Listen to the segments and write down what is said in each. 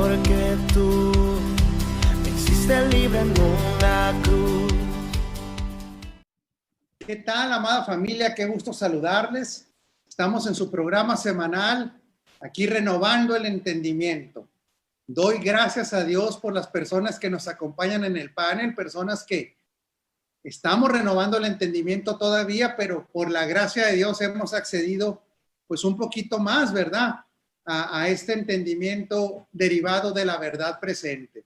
porque tú me hiciste libre en una cruz. ¿Qué tal, amada familia? Qué gusto saludarles. Estamos en su programa semanal, aquí renovando el entendimiento. Doy gracias a Dios por las personas que nos acompañan en el panel, personas que estamos renovando el entendimiento todavía, pero por la gracia de Dios hemos accedido pues un poquito más, ¿verdad? A este entendimiento derivado de la verdad presente.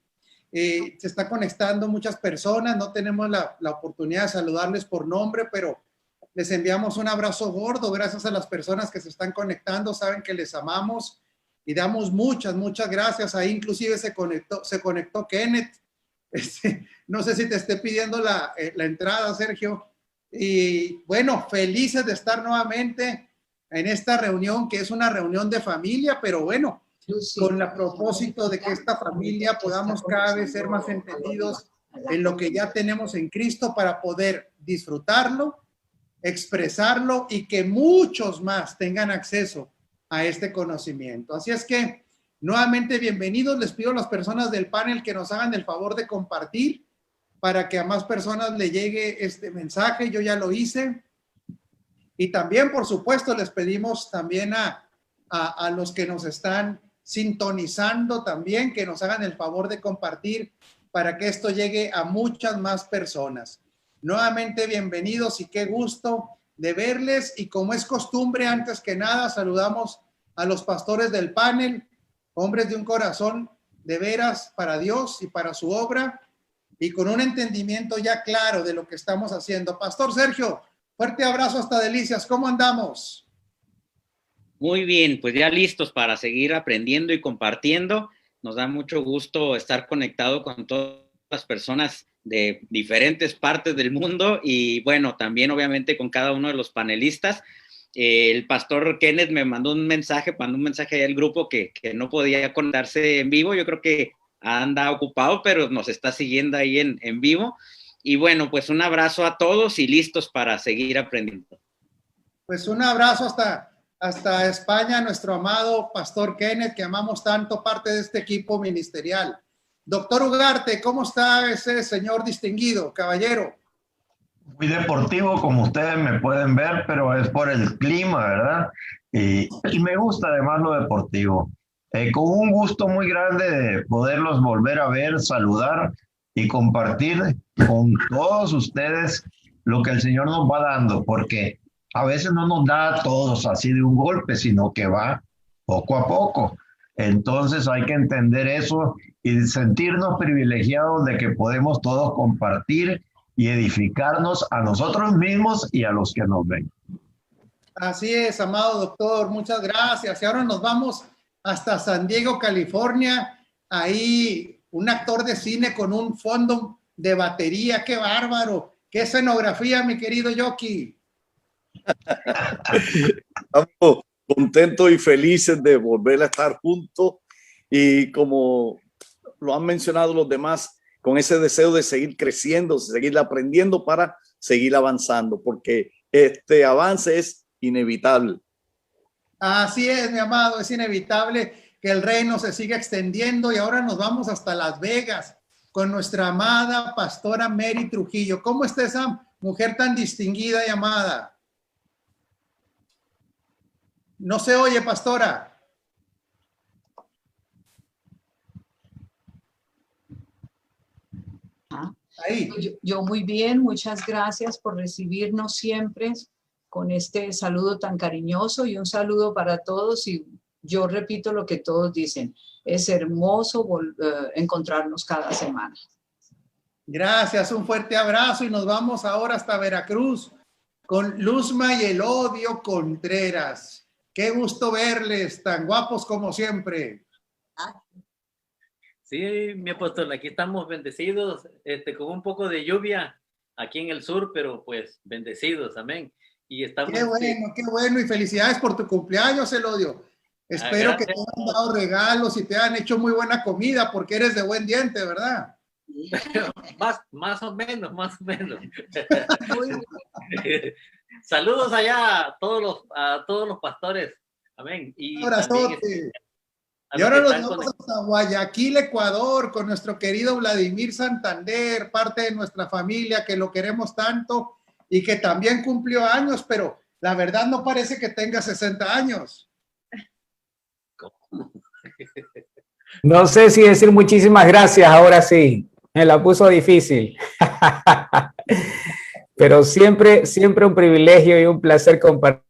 Se está conectando muchas personas, no tenemos la oportunidad de saludarles por nombre, pero les enviamos un abrazo gordo, gracias a las personas que se están conectando, saben que les amamos y damos muchas gracias. Ahí inclusive se conectó Kenneth. No sé si te esté pidiendo la entrada, Sergio. Y bueno, felices de estar nuevamente en esta reunión, que es una reunión de familia, pero bueno, con el propósito de que esta familia podamos cada vez ser más entendidos en lo que ya tenemos en Cristo para poder disfrutarlo, expresarlo y que muchos más tengan acceso a este conocimiento. Así es que nuevamente bienvenidos. Les pido a las personas del panel que nos hagan el favor de compartir para que a más personas le llegue este mensaje. Yo ya lo hice. Y también, por supuesto, les pedimos también a los que nos están sintonizando también que nos hagan el favor de compartir para que esto llegue a muchas más personas. Nuevamente, bienvenidos y qué gusto de verles. Y como es costumbre, antes que nada, saludamos a los pastores del panel, hombres de un corazón de veras para Dios y para su obra, y con un entendimiento ya claro de lo que estamos haciendo. Pastor Sergio, fuerte abrazo hasta Delicias. ¿Cómo andamos? Muy bien, pues ya listos para seguir aprendiendo y compartiendo. Nos da mucho gusto estar conectado con todas las personas de diferentes partes del mundo y bueno, también obviamente con cada uno de los panelistas. El pastor Kenneth me mandó un mensaje ahí al grupo que no podía conectarse en vivo. Yo creo que anda ocupado, pero nos está siguiendo ahí en vivo. Y bueno, pues un abrazo a todos y listos para seguir aprendiendo. Pues un abrazo hasta España, nuestro amado pastor Kenneth, que amamos tanto, parte de este equipo ministerial. Doctor Ugarte, ¿cómo está ese señor distinguido, caballero? Muy deportivo, como ustedes me pueden ver, pero es por el clima, ¿verdad? Y me gusta además lo deportivo. Con un gusto muy grande de poderlos volver a ver, saludar y compartir con todos ustedes lo que el Señor nos va dando, porque a veces no nos da a todos así de un golpe, sino que va poco a poco. Entonces hay que entender eso y sentirnos privilegiados de que podemos todos compartir y edificarnos a nosotros mismos y a los que nos ven. Así es, amado doctor, muchas gracias. Y ahora nos vamos hasta San Diego, California. Ahí un actor de cine con un fondo de batería, qué bárbaro, qué escenografía, mi querido Yoki. Estamos contentos y felices de volver a estar juntos y como lo han mencionado los demás, con ese deseo de seguir creciendo, seguir aprendiendo para seguir avanzando, porque este avance es inevitable. Así es, mi amado, es inevitable que el reino se siga extendiendo y ahora nos vamos hasta Las Vegas con nuestra amada pastora Mary Trujillo. ¿Cómo está esa mujer tan distinguida y amada? No se oye, pastora. Ahí. Yo muy bien, muchas gracias por recibirnos siempre con este saludo tan cariñoso y un saludo para todos. Y yo repito lo que todos dicen, es hermoso encontrarnos cada semana. Gracias, un fuerte abrazo y nos vamos ahora hasta Veracruz con Luzma y Elodio Contreras. Qué gusto verles, tan guapos como siempre. Sí, mi apóstol, aquí estamos bendecidos, con un poco de lluvia aquí en el sur, pero pues bendecidos, amén. Y estamos, qué bueno, y felicidades por tu cumpleaños, Elodio. Espero que te hayan dado regalos y te hayan hecho muy buena comida, porque eres de buen diente, ¿verdad? más o menos. Saludos allá a todos los pastores, amén. Y Y ahora nos vamos hasta Guayaquil, Ecuador, con nuestro querido Vladimir Santander, parte de nuestra familia, que lo queremos tanto y que también cumplió años, pero la verdad no parece que tenga 60 años. No sé si decir muchísimas gracias, ahora sí, me la puso difícil. Pero siempre un privilegio y un placer compartir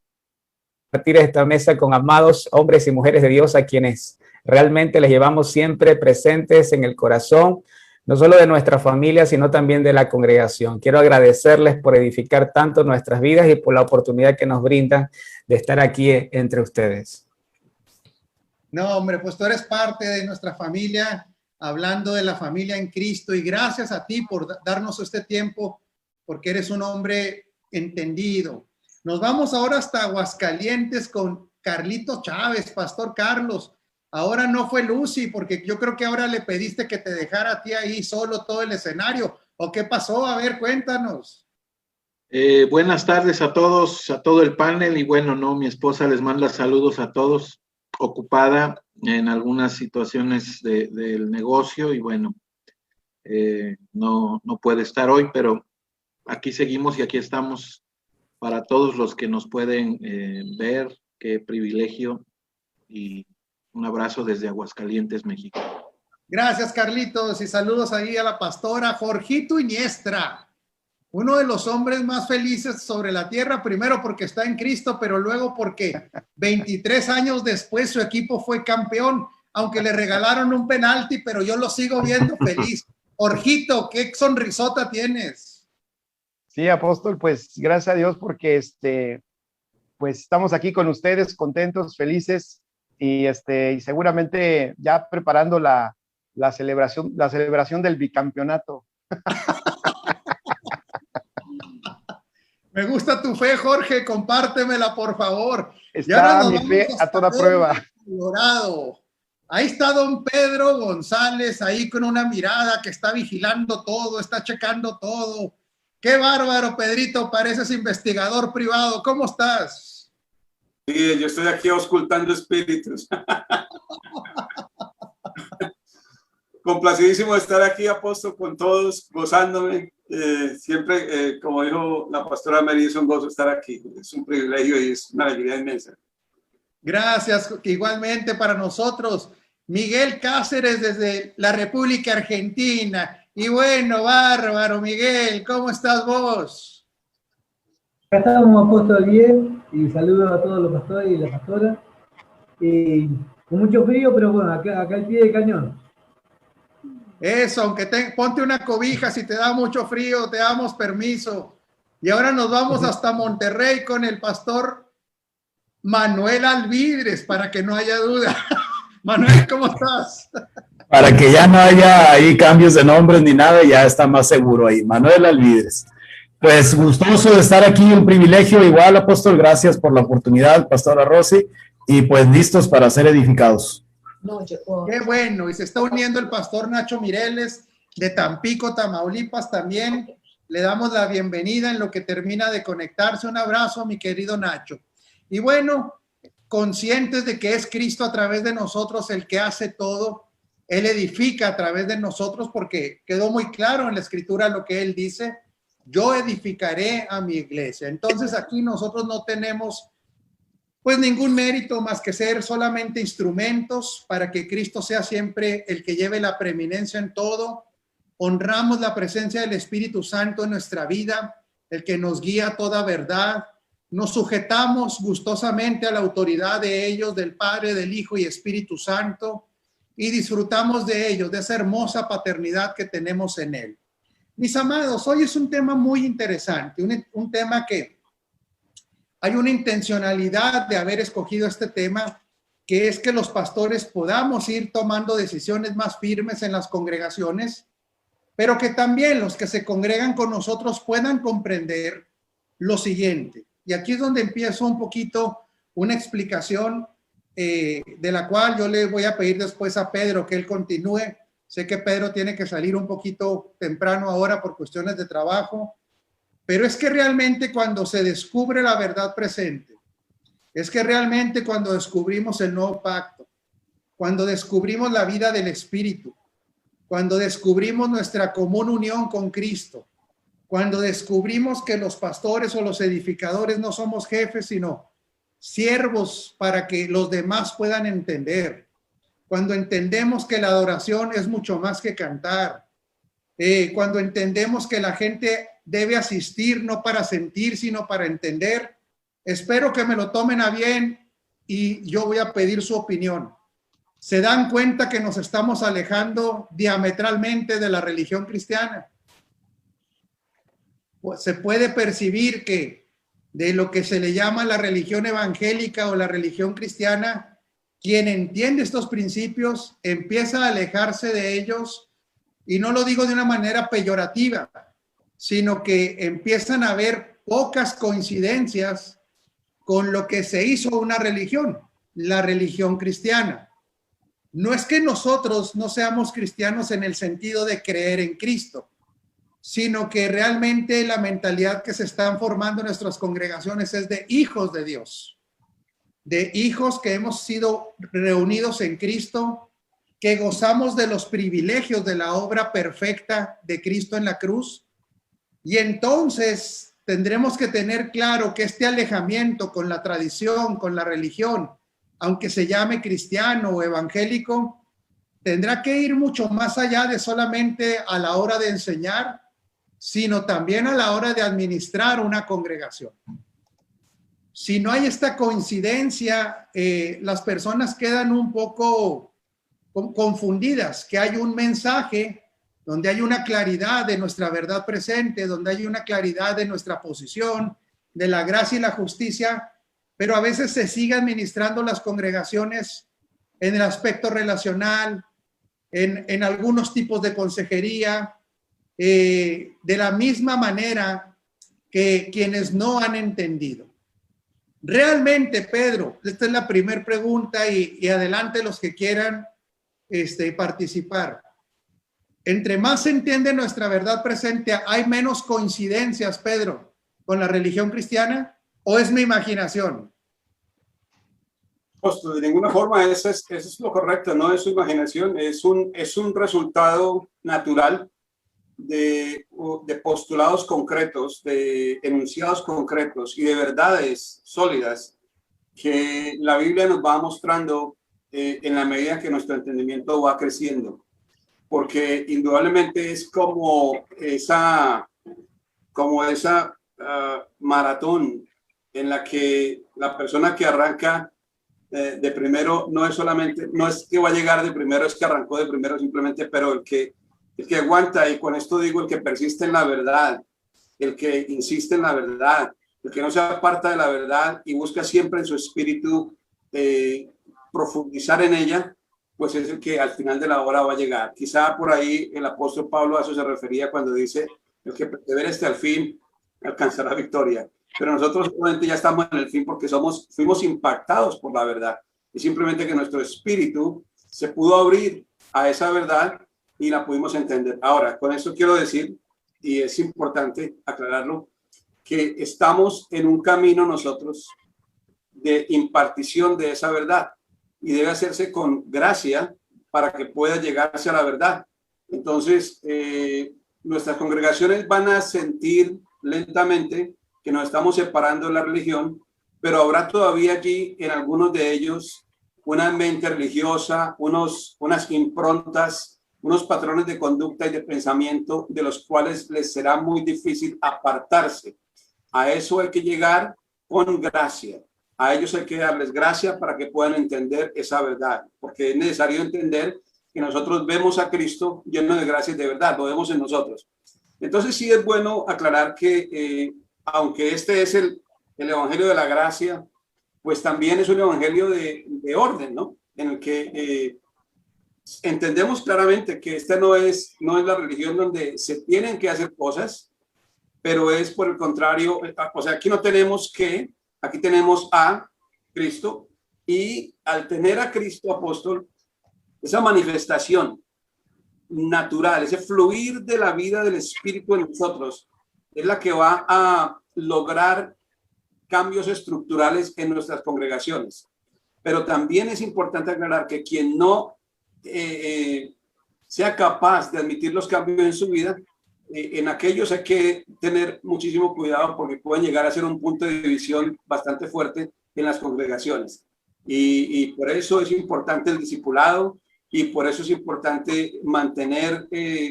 esta mesa con amados hombres y mujeres de Dios a quienes realmente les llevamos siempre presentes en el corazón, no solo de nuestra familia, sino también de la congregación. Quiero agradecerles por edificar tanto nuestras vidas y por la oportunidad que nos brindan de estar aquí entre ustedes. No, hombre, pues tú eres parte de nuestra familia, hablando de la familia en Cristo, y gracias a ti por darnos este tiempo, porque eres un hombre entendido. Nos vamos ahora hasta Aguascalientes con Carlito Chávez, Pastor Carlos. Ahora no fue Lucy, porque yo creo que ahora le pediste que te dejara a ti ahí solo todo el escenario. ¿O qué pasó? A ver, cuéntanos. Buenas tardes a todos, a todo el panel. Y bueno, no, mi esposa les manda saludos a todos, ocupada en algunas situaciones del negocio y bueno, no puede estar hoy, pero aquí seguimos y aquí estamos para todos los que nos pueden ver. Qué privilegio y un abrazo desde Aguascalientes, México. Gracias, Carlitos, y saludos ahí a la pastora Jorgito Iniestra, uno de los hombres más felices sobre la tierra, primero porque está en Cristo, pero luego porque 23 años después su equipo fue campeón, aunque le regalaron un penalti, pero yo lo sigo viendo feliz. Jorgito, qué sonrisota tienes. Sí, apóstol, pues gracias a Dios porque pues estamos aquí con ustedes, contentos, felices y seguramente ya preparando la celebración del bicampeonato. Me gusta tu fe, Jorge, compártemela, por favor. Está mi fe a toda prueba. Colorado. Ahí está don Pedro González, ahí con una mirada que está vigilando todo, está checando todo. Qué bárbaro, Pedrito, pareces investigador privado. ¿Cómo estás? Sí, yo estoy aquí auscultando espíritus. Complacidísimo de estar aquí, apóstol, con todos, gozándome. Siempre, como dijo la pastora Mary, es un gozo estar aquí. Es un privilegio y es una alegría inmensa. Gracias, igualmente para nosotros. Miguel Cáceres desde la República Argentina. Y bueno, bárbaro, Miguel, ¿cómo estás vos? Acá estamos, apóstol, bien, y saludos a todos los pastores y la pastora. Con mucho frío, pero bueno, acá al pie del cañón. Eso, aunque ponte una cobija, si te da mucho frío, te damos permiso. Y ahora nos vamos hasta Monterrey con el pastor Manuel Alvidres, para que no haya duda. Manuel, ¿cómo estás? Para que ya no haya ahí cambios de nombres ni nada, ya está más seguro ahí. Manuel Alvidres. Pues gustoso de estar aquí, un privilegio. Igual, apóstol, gracias por la oportunidad, pastora Rosy, y pues listos para ser edificados. Qué bueno, y se está uniendo el pastor Nacho Mireles de Tampico, Tamaulipas también. Le damos la bienvenida en lo que termina de conectarse. Un abrazo, mi querido Nacho. Y bueno, conscientes de que es Cristo a través de nosotros el que hace todo, Él edifica a través de nosotros, porque quedó muy claro en la Escritura lo que Él dice: yo edificaré a mi iglesia. Entonces aquí nosotros no tenemos pues ningún mérito más que ser solamente instrumentos para que Cristo sea siempre el que lleve la preeminencia en todo. Honramos la presencia del Espíritu Santo en nuestra vida, el que nos guía a toda verdad. Nos sujetamos gustosamente a la autoridad de ellos, del Padre, del Hijo y Espíritu Santo, y disfrutamos de ellos, de esa hermosa paternidad que tenemos en Él. Mis amados, hoy es un tema muy interesante, un tema que hay una intencionalidad de haber escogido este tema, que es que los pastores podamos ir tomando decisiones más firmes en las congregaciones, pero que también los que se congregan con nosotros puedan comprender lo siguiente. Y aquí es donde empiezo un poquito una explicación de la cual yo le voy a pedir después a Pedro que él continúe. Sé que Pedro tiene que salir un poquito temprano ahora por cuestiones de trabajo, pero es que realmente cuando se descubre la verdad presente, es que realmente cuando descubrimos el nuevo pacto, cuando descubrimos la vida del Espíritu, cuando descubrimos nuestra común unión con Cristo, cuando descubrimos que los pastores o los edificadores no somos jefes, sino siervos para que los demás puedan entender, cuando entendemos que la adoración es mucho más que cantar, cuando entendemos que la gente debe asistir no para sentir, sino para entender, espero que me lo tomen a bien y yo voy a pedir su opinión. ¿Se dan cuenta que nos estamos alejando diametralmente de la religión cristiana? Pues se puede percibir que de lo que se le llama la religión evangélica o la religión cristiana, quien entiende estos principios empieza a alejarse de ellos, y no lo digo de una manera peyorativa, sino que empiezan a haber pocas coincidencias con lo que se hizo una religión, la religión cristiana. No es que nosotros no seamos cristianos en el sentido de creer en Cristo, sino que realmente la mentalidad que se están formando en nuestras congregaciones es de hijos de Dios, de hijos que hemos sido reunidos en Cristo, que gozamos de los privilegios de la obra perfecta de Cristo en la cruz. Y entonces tendremos que tener claro que este alejamiento con la tradición, con la religión, aunque se llame cristiano o evangélico, tendrá que ir mucho más allá de solamente a la hora de enseñar, sino también a la hora de administrar una congregación. Si no hay esta coincidencia, las personas quedan un poco confundidas, que hay un mensaje donde hay una claridad de nuestra verdad presente, donde hay una claridad de nuestra posición, de la gracia y la justicia, pero a veces se sigue administrando las congregaciones en el aspecto relacional, en algunos tipos de consejería, de la misma manera que quienes no han entendido. Realmente, Pedro, esta es la primera pregunta y adelante los que quieran participar. Entre más se entiende nuestra verdad presente, ¿hay menos coincidencias, Pedro, con la religión cristiana? ¿O es mi imaginación? Pues de ninguna forma, eso es lo correcto, no es su imaginación, es un resultado natural de postulados concretos, de enunciados concretos y de verdades sólidas que la Biblia nos va mostrando en la medida que nuestro entendimiento va creciendo. Porque indudablemente es como esa maratón en la que la persona que arranca de primero no es que va a llegar de primero, es que arrancó de primero simplemente, pero el que aguanta, y con esto digo el que persiste en la verdad, el que insiste en la verdad, el que no se aparta de la verdad y busca siempre en su espíritu profundizar en ella, pues es el que al final de la hora va a llegar. Quizá por ahí el apóstol Pablo a eso se refería cuando dice, el que persevere hasta el fin alcanzará victoria. Pero nosotros solamente ya estamos en el fin porque fuimos impactados por la verdad. Y simplemente que nuestro espíritu se pudo abrir a esa verdad y la pudimos entender. Ahora, con esto quiero decir, y es importante aclararlo, que estamos en un camino nosotros de impartición de esa verdad. Y debe hacerse con gracia para que pueda llegarse a la verdad. Entonces, nuestras congregaciones van a sentir lentamente que nos estamos separando de la religión, pero habrá todavía allí en algunos de ellos una mente religiosa, unas improntas, unos patrones de conducta y de pensamiento de los cuales les será muy difícil apartarse. A eso hay que llegar con gracia. A ellos hay que darles gracia para que puedan entender esa verdad, porque es necesario entender que nosotros vemos a Cristo lleno de gracia y de verdad, lo vemos en nosotros. Entonces sí es bueno aclarar que aunque este es el evangelio de la gracia, pues también es un evangelio de orden, ¿no? En el que entendemos claramente que esta no es la religión donde se tienen que hacer cosas, pero es por el contrario, o sea, aquí no tenemos que, aquí tenemos a Cristo, y al tener a Cristo, apóstol, esa manifestación natural, ese fluir de la vida del Espíritu en nosotros, es la que va a lograr cambios estructurales en nuestras congregaciones. pero también es importante aclarar que quien no sea capaz de admitir los cambios en su vida, en aquellos hay que tener muchísimo cuidado porque pueden llegar a ser un punto de división bastante fuerte en las congregaciones. Y por eso es importante el discipulado y por eso es importante mantener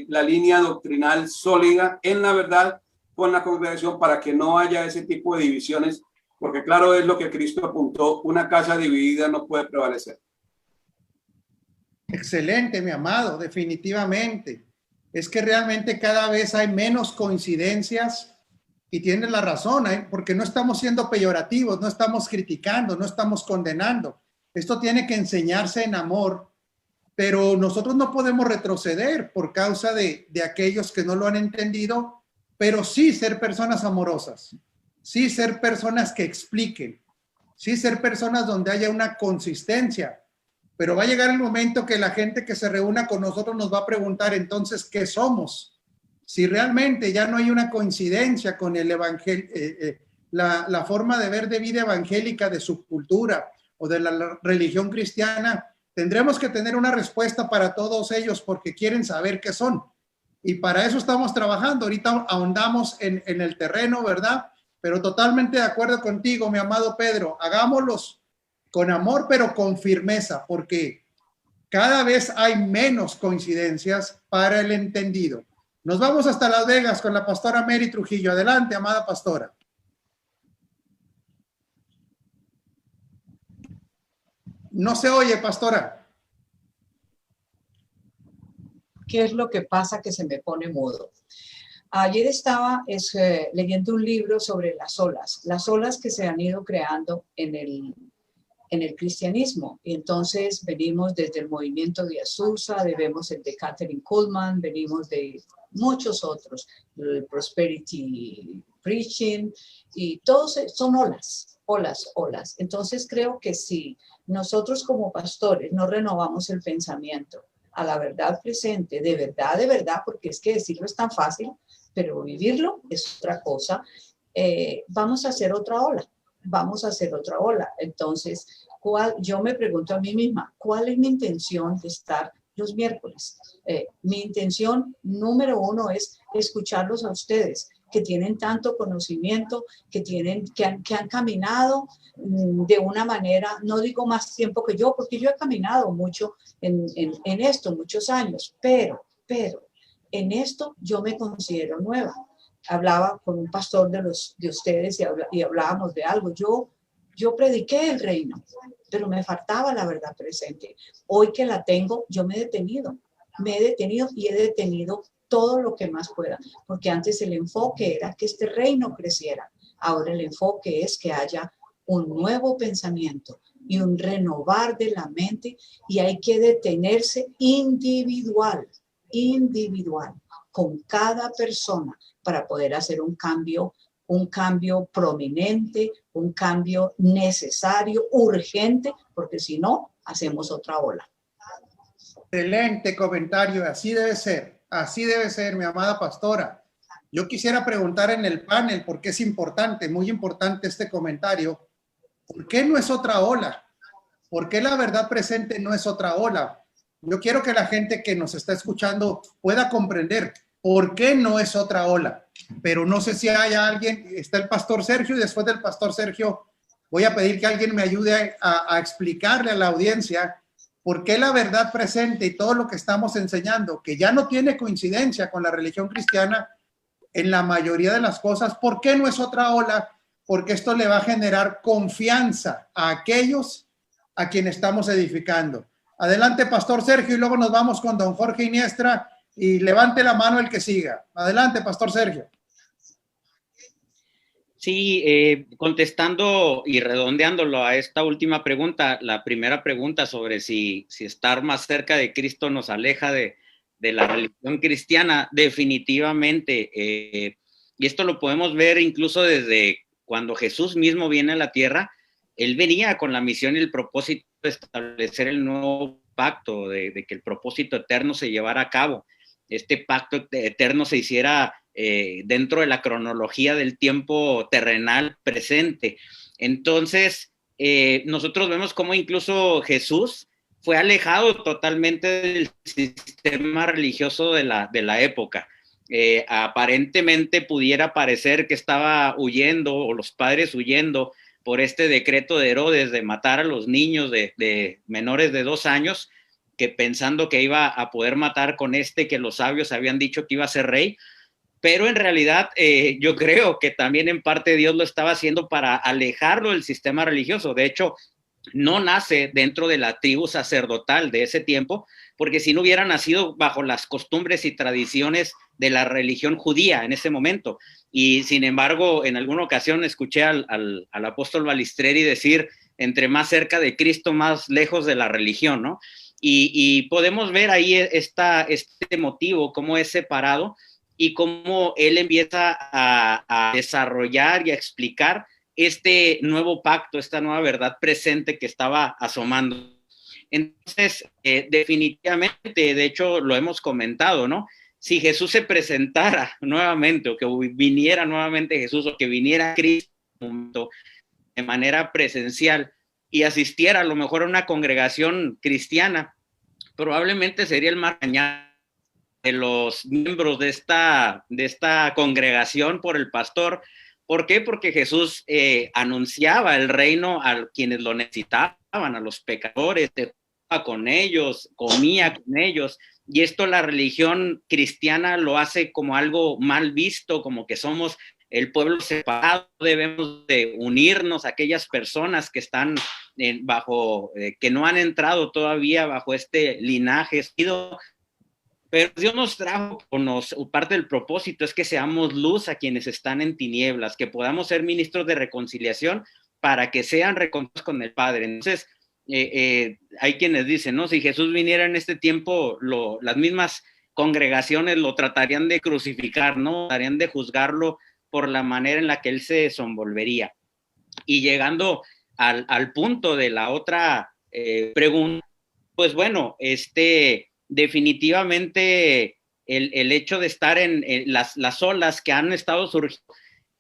la línea doctrinal sólida en la verdad con la congregación para que no haya ese tipo de divisiones, porque claro es lo que Cristo apuntó, una casa dividida no puede prevalecer. Excelente, mi amado, definitivamente. Es que realmente cada vez hay menos coincidencias y tienes la razón, porque no estamos siendo peyorativos, no estamos criticando, no estamos condenando. Esto tiene que enseñarse en amor, pero nosotros no podemos retroceder por causa de aquellos que no lo han entendido, pero sí ser personas amorosas, sí ser personas que expliquen, sí ser personas donde haya una consistencia. Pero va a llegar el momento que la gente que se reúna con nosotros nos va a preguntar entonces qué somos. Si realmente ya no hay una coincidencia con el evangelio, la forma de ver de vida evangélica de su cultura o de la religión cristiana, tendremos que tener una respuesta para todos ellos porque quieren saber qué son. Y para eso estamos trabajando. Ahorita ahondamos en el terreno, ¿verdad? Pero totalmente de acuerdo contigo, mi amado Pedro. Hagámoslos con amor, pero con firmeza, porque cada vez hay menos coincidencias para el entendido. Nos vamos hasta Las Vegas con la pastora Mary Trujillo. Adelante, amada pastora. No se oye, pastora. ¿Qué es lo que pasa que se me pone mudo? Ayer estaba leyendo un libro sobre las olas que se han ido creando en el cristianismo. Y entonces venimos desde el movimiento de Azusa, vemos el de Catherine Kuhlman, venimos de muchos otros, el Prosperity Preaching, y todos son olas. Entonces creo que si nosotros como pastores no renovamos el pensamiento a la verdad presente, de verdad, porque es que decirlo es tan fácil, pero vivirlo es otra cosa, vamos a hacer otra ola. Entonces, yo me pregunto a mí misma, ¿cuál es mi intención de estar los miércoles? Mi intención número uno es escucharlos a ustedes, que tienen tanto conocimiento, que han caminado de una manera, no digo más tiempo que yo, porque yo he caminado mucho en esto, muchos años, pero en esto yo me considero nueva. Hablaba con un pastor de ustedes y hablábamos de algo. Yo prediqué el reino, pero me faltaba la verdad presente. Hoy que la tengo, yo me he detenido y he detenido todo lo que más pueda, porque antes el enfoque era que este reino creciera. Ahora el enfoque es que haya un nuevo pensamiento y un renovar de la mente, y hay que detenerse individual, con cada persona para poder hacer un cambio prominente, un cambio necesario, urgente, porque si no, hacemos otra ola. Excelente comentario, así debe ser, mi amada pastora. Yo quisiera preguntar en el panel, porque es importante, muy importante este comentario, ¿por qué no es otra ola? ¿Por qué la verdad presente no es otra ola? Yo quiero que la gente que nos está escuchando pueda comprender por qué no es otra ola, pero no sé si hay alguien, está el pastor Sergio, y después del pastor Sergio voy a pedir que alguien me ayude a explicarle a la audiencia por qué la verdad presente y todo lo que estamos enseñando, que ya no tiene coincidencia con la religión cristiana en la mayoría de las cosas, ¿por qué no es otra ola? Porque esto le va a generar confianza a aquellos a quienes estamos edificando. Adelante, pastor Sergio, y luego nos vamos con don Jorge Iniestra, y levante la mano el que siga. Adelante, pastor Sergio. Sí, contestando y redondeándolo a esta última pregunta, la primera pregunta sobre si estar más cerca de Cristo nos aleja de la religión cristiana, definitivamente. Y esto lo podemos ver incluso desde cuando Jesús mismo viene a la tierra. Él venía con la misión y el propósito de establecer el nuevo pacto, de que el propósito eterno se llevara a cabo. Este pacto eterno se hiciera dentro de la cronología del tiempo terrenal presente. Entonces, nosotros vemos cómo incluso Jesús fue alejado totalmente del sistema religioso de la época. Aparentemente pudiera parecer que estaba huyendo, o los padres huyendo, por este decreto de Herodes de matar a los niños de menores de 2 años, que pensando que iba a poder matar con que los sabios habían dicho que iba a ser rey. Pero en realidad yo creo que también en parte Dios lo estaba haciendo para alejarlo del sistema religioso. De hecho, no nace dentro de la tribu sacerdotal de ese tiempo, porque si no hubiera nacido bajo las costumbres y tradiciones de la religión judía en ese momento. Y sin embargo, en alguna ocasión escuché al apóstol Balistreri decir, entre más cerca de Cristo, más lejos de la religión, ¿no? Y podemos ver ahí este motivo, cómo es separado y cómo él empieza a desarrollar y a explicar este nuevo pacto, esta nueva verdad presente que estaba asomando. Entonces, definitivamente, de hecho lo hemos comentado, ¿no? Si Jesús se presentara nuevamente, o que viniera nuevamente Jesús, o que viniera Cristo de manera presencial y asistiera a lo mejor a una congregación cristiana, probablemente sería el más dañado de los miembros de esta congregación por el pastor. ¿Por qué? Porque Jesús anunciaba el reino a quienes lo necesitaban, a los pecadores, con ellos, comía con ellos, y esto la religión cristiana lo hace como algo mal visto, como que somos el pueblo separado, debemos de unirnos a aquellas personas que están que no han entrado todavía bajo este linaje. Pero Dios nos trajo, parte del propósito es que seamos luz a quienes están en tinieblas, que podamos ser ministros de reconciliación para que sean reconciliados con el Padre. Entonces, hay quienes dicen, ¿no? Si Jesús viniera en este tiempo, las mismas congregaciones lo tratarían de crucificar, ¿no? Tratarían de juzgarlo por la manera en la que él se desenvolvería. Y llegando al punto de la otra pregunta, pues bueno, definitivamente el hecho de estar en las olas que han estado surgiendo,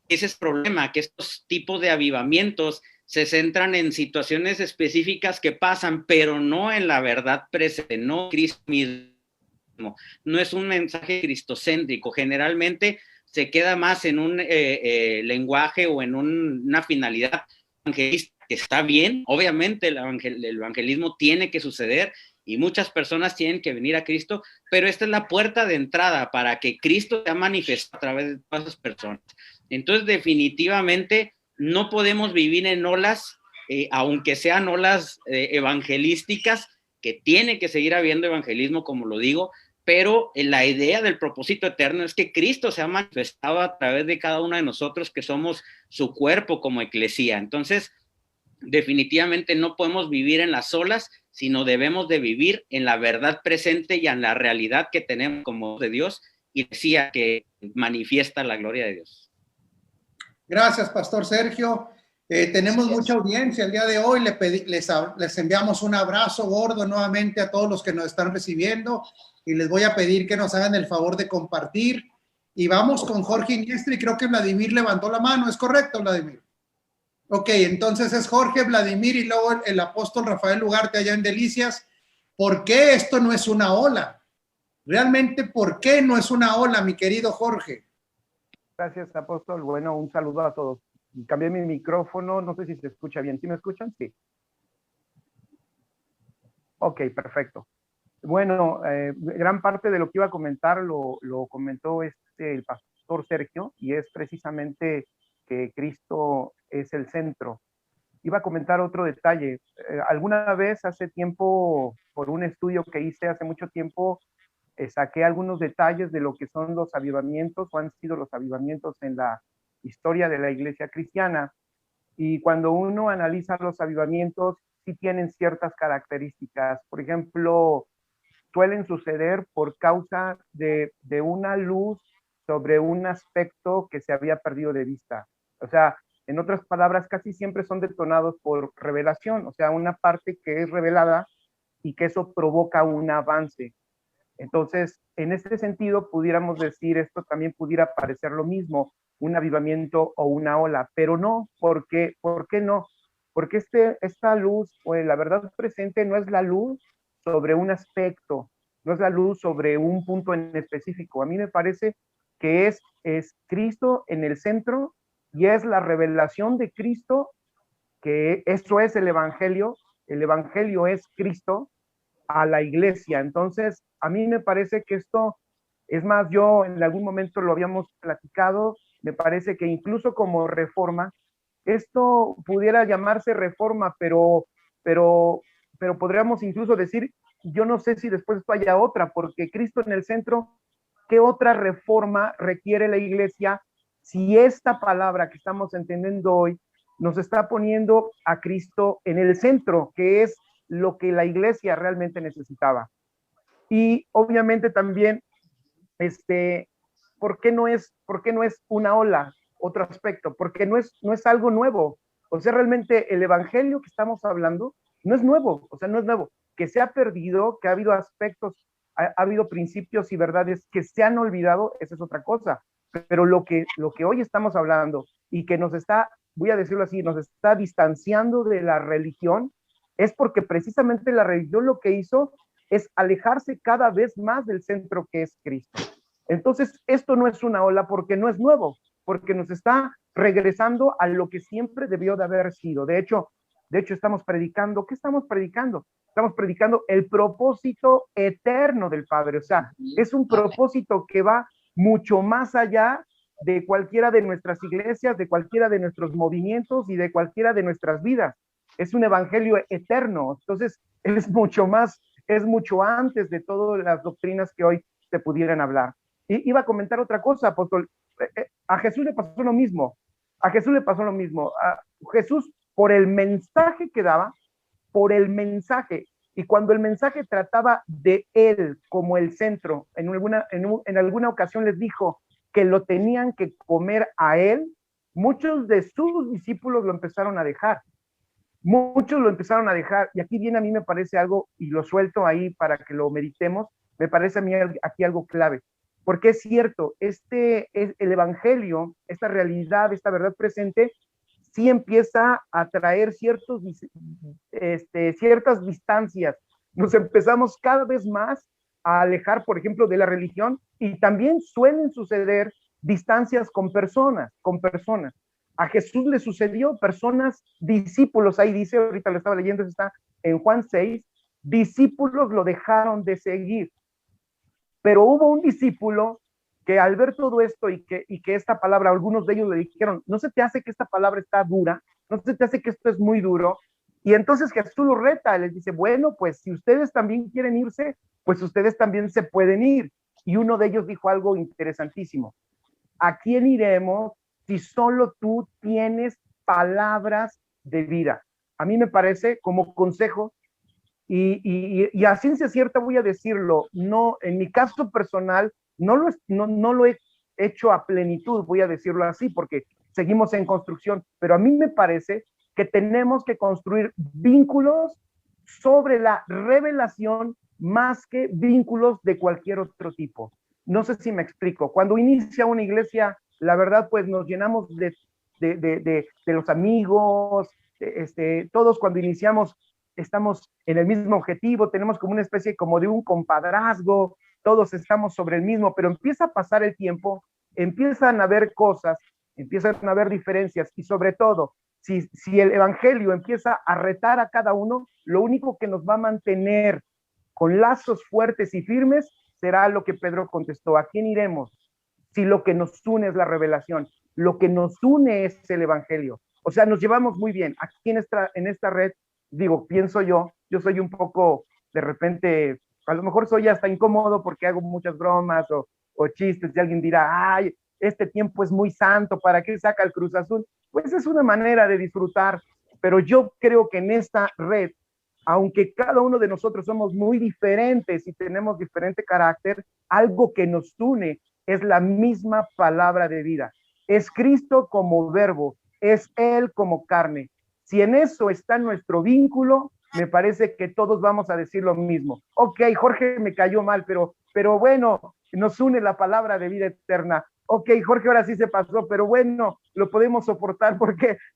ese es el problema, que estos tipos de avivamientos se centran en situaciones específicas que pasan, pero no en la verdad presente, no Cristo mismo, no es un mensaje cristocéntrico, generalmente se queda más en un lenguaje o en una finalidad evangelista, que está bien, obviamente el evangelismo tiene que suceder y muchas personas tienen que venir a Cristo, pero esta es la puerta de entrada para que Cristo sea manifestado a través de todas esas personas. Entonces, definitivamente, no podemos vivir en olas, aunque sean olas evangelísticas, que tiene que seguir habiendo evangelismo, como lo digo, pero la idea del propósito eterno es que Cristo se ha manifestado a través de cada uno de nosotros, que somos su cuerpo como eclesía. Entonces, definitivamente no podemos vivir en las olas, sino debemos de vivir en la verdad presente y en la realidad que tenemos como de Dios, y decía que manifiesta la gloria de Dios. Gracias, Pastor Sergio. Tenemos mucha audiencia el día de hoy. Les enviamos un abrazo gordo nuevamente a todos los que nos están recibiendo y les voy a pedir que nos hagan el favor de compartir. Y vamos con Jorge Iniestra, y creo que Vladimir levantó la mano. ¿Es correcto, Vladimir? Ok, entonces es Jorge, Vladimir y luego el apóstol Rafael Ugarte allá en Delicias. ¿Por qué esto no es una ola? Realmente, ¿por qué no es una ola, mi querido Jorge? Gracias, apóstol. Bueno, un saludo a todos. Cambié mi micrófono, no sé si se escucha bien. ¿Sí me escuchan? Sí. Ok, perfecto. Bueno, gran parte de lo que iba a comentar lo comentó el pastor Sergio, y es precisamente que Cristo es el centro. Iba a comentar otro detalle. Alguna vez hace tiempo, por un estudio que hice hace mucho tiempo, saqué algunos detalles de lo que son los avivamientos o han sido los avivamientos en la historia de la iglesia cristiana. Y cuando uno analiza los avivamientos, sí tienen ciertas características. Por ejemplo, suelen suceder por causa de una luz sobre un aspecto que se había perdido de vista. O sea, en otras palabras, casi siempre son detonados por revelación, o sea, una parte que es revelada y que eso provoca un avance. Entonces, en este sentido, pudiéramos decir, esto también pudiera parecer lo mismo, un avivamiento o una ola, pero no, ¿por qué no? porque esta luz o la verdad presente no es la luz sobre un aspecto, no es la luz sobre un punto en específico. A mí me parece que es Cristo en el centro y es la revelación de Cristo, que eso es el Evangelio es Cristo a la iglesia. Entonces, a mí me parece que esto, es más, yo en algún momento lo habíamos platicado, me parece que incluso como reforma, esto pudiera llamarse reforma, pero podríamos incluso decir, yo no sé si después esto haya otra, porque Cristo en el centro, ¿qué otra reforma requiere la iglesia si esta palabra que estamos entendiendo hoy nos está poniendo a Cristo en el centro, que es lo que la iglesia realmente necesitaba? Y obviamente también, ¿por qué no es una ola? Otro aspecto, porque no es algo nuevo. O sea, realmente el evangelio que estamos hablando no es nuevo, o sea, no es nuevo. Que se ha perdido, que ha habido aspectos, ha habido principios y verdades que se han olvidado, esa es otra cosa. Pero lo que hoy estamos hablando y que nos está, voy a decirlo así, nos está distanciando de la religión, es porque precisamente la religión lo que hizo es alejarse cada vez más del centro que es Cristo. Entonces, esto no es una ola porque no es nuevo, porque nos está regresando a lo que siempre debió de haber sido. De hecho, estamos predicando, ¿qué estamos predicando? Estamos predicando el propósito eterno del Padre. O sea, es un propósito que va mucho más allá de cualquiera de nuestras iglesias, de cualquiera de nuestros movimientos y de cualquiera de nuestras vidas. Es un evangelio eterno. Entonces, es mucho más, es mucho antes de todas las doctrinas que hoy se pudieran hablar. Y iba a comentar otra cosa, apóstol. A Jesús le pasó lo mismo. A Jesús, por el mensaje que daba, por el mensaje, y cuando el mensaje trataba de él como el centro, en alguna ocasión les dijo que lo tenían que comer a él, muchos de sus discípulos lo empezaron a dejar. Y aquí viene, a mí me parece algo, y lo suelto ahí para que lo meditemos, me parece a mí aquí algo clave. Porque es cierto, es el evangelio, esta realidad, esta verdad presente, sí empieza a traer ciertas distancias. Nos empezamos cada vez más a alejar, por ejemplo, de la religión, y también suelen suceder distancias con personas. A Jesús le sucedió, personas, discípulos, ahí dice, ahorita lo estaba leyendo, está en Juan 6, discípulos lo dejaron de seguir. Pero hubo un discípulo que al ver todo esto y que esta palabra, algunos de ellos le dijeron, ¿no se te hace que esta palabra está dura? ¿No se te hace que esto es muy duro? Y entonces Jesús los reta, les dice, bueno, pues si ustedes también quieren irse, pues ustedes también se pueden ir. Y uno de ellos dijo algo interesantísimo. ¿A quién iremos si solo tú tienes palabras de vida? A mí me parece, como consejo, y a ciencia cierta voy a decirlo, no, en mi caso personal, no lo he hecho a plenitud, voy a decirlo así, porque seguimos en construcción, pero a mí me parece que tenemos que construir vínculos sobre la revelación más que vínculos de cualquier otro tipo. No sé si me explico. Cuando inicia una iglesia, la verdad, pues nos llenamos de los amigos, todos cuando iniciamos estamos en el mismo objetivo, tenemos como una especie como de un compadrazgo, todos estamos sobre el mismo, pero empieza a pasar el tiempo, empiezan a haber cosas, empiezan a haber diferencias, y sobre todo, si el evangelio empieza a retar a cada uno, lo único que nos va a mantener con lazos fuertes y firmes será lo que Pedro contestó: ¿a quién iremos? Si lo que nos une es la revelación, lo que nos une es el evangelio. O sea, nos llevamos muy bien. Aquí en esta red, digo, pienso yo soy un poco, de repente, a lo mejor soy hasta incómodo porque hago muchas bromas o chistes, y alguien dirá, ay, este tiempo es muy santo, ¿para qué saca el Cruz Azul? Pues es una manera de disfrutar, pero yo creo que en esta red, aunque cada uno de nosotros somos muy diferentes y tenemos diferente carácter, algo que nos une es la misma palabra de vida. Es Cristo como verbo, es Él como carne. Si en eso está nuestro vínculo, me parece que todos vamos a decir lo mismo. Ok, Jorge me cayó mal, pero bueno, nos une la palabra de vida eterna. ok, Jorge ahora sí se pasó, pero bueno, lo podemos soportar